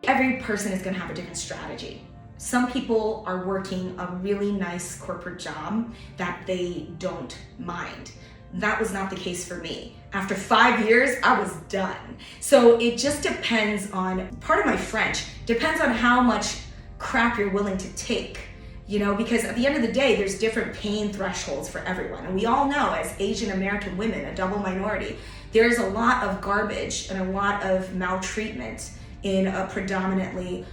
every person is going to have a different strategy. Some people are working a really nice corporate job that they don't mind. That was not the case for me. After 5 years, I was done. So it just depends on, part of my French, depends on how much crap you're willing to take. Because at the end of the day, there's different pain thresholds for everyone. And we all know, as Asian American women, a double minority, there's a lot of garbage and a lot of maltreatment in a predominantly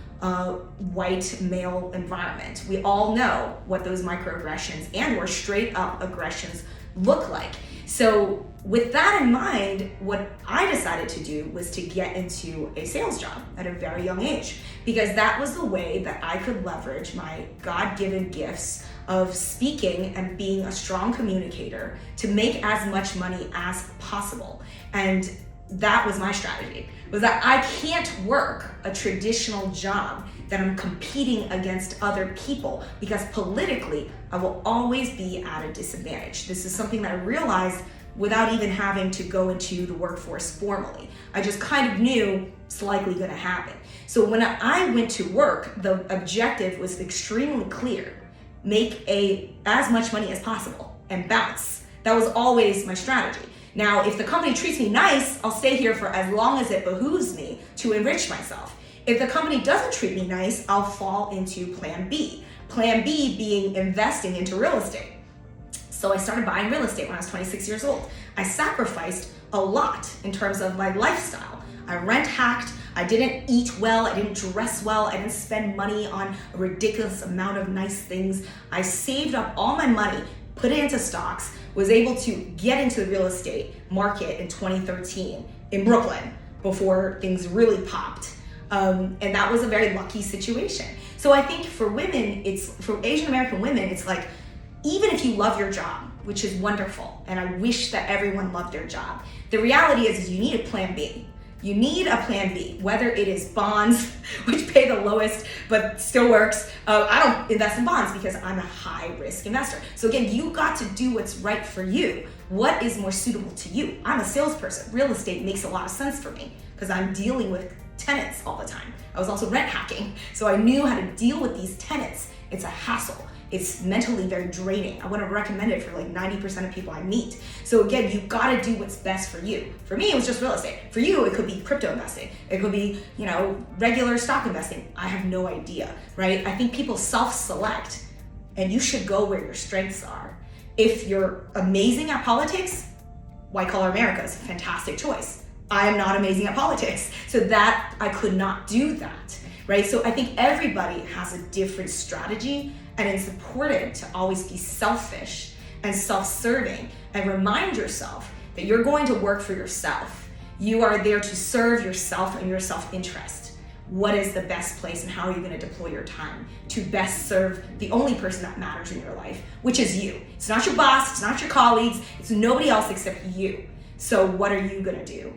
white male environment. We all know what those microaggressions and or straight up aggressions look like. So with that in mind, what I decided to do was to get into a sales job at a very young age, because that was the way that I could leverage my God-given gifts of speaking and being a strong communicator to make as much money as possible. And that was my strategy, was that I can't work a traditional job that I'm competing against other people, because politically I will always be at a disadvantage. This is something that I realized without even having to go into the workforce formally. I just kind of knew it's likely gonna happen. So when I went to work, the objective was extremely clear. Make as much money as possible and bounce. That was always my strategy. Now, if the company treats me nice, I'll stay here for as long as it behooves me to enrich myself. If the company doesn't treat me nice, I'll fall into plan B. Plan B being investing into real estate. So I started buying real estate when I was 26 years old. I sacrificed a lot in terms of my lifestyle. I rent hacked, I didn't eat well, I didn't dress well, I didn't spend money on a ridiculous amount of nice things. I saved up all my money, put it into stocks, was able to get into the real estate market in 2013 in Brooklyn before things really popped. And that was a very lucky situation. So I think for women, for Asian American women, it's like, even if you love your job, which is wonderful, and I wish that everyone loved their job, the reality is you need a plan B. You need a plan B, whether it is bonds, which pay the lowest, but still works. I don't invest in bonds because I'm a high risk investor. So again, you got to do what's right for you. What is more suitable to you? I'm a salesperson. Real estate makes a lot of sense for me because I'm dealing with tenants all the time. I was also rent hacking, so I knew how to deal with these tenants. It's a hassle. It's mentally very draining. I wouldn't recommend it for like 90% of people I meet. So again, you gotta do what's best for you. For me, it was just real estate. For you, it could be crypto investing. It could be, regular stock investing. I have no idea, right? I think people self-select, and you should go where your strengths are. If you're amazing at politics, white collar America is a fantastic choice. I am not amazing at politics, so that I could not do that, right? So I think everybody has a different strategy, and it's important to always be selfish and self-serving and remind yourself that you're going to work for yourself. You are there to serve yourself and your self-interest. What is the best place and how are you going to deploy your time to best serve the only person that matters in your life, which is you. It's not your boss, it's not your colleagues, it's nobody else except you. So what are you going to do?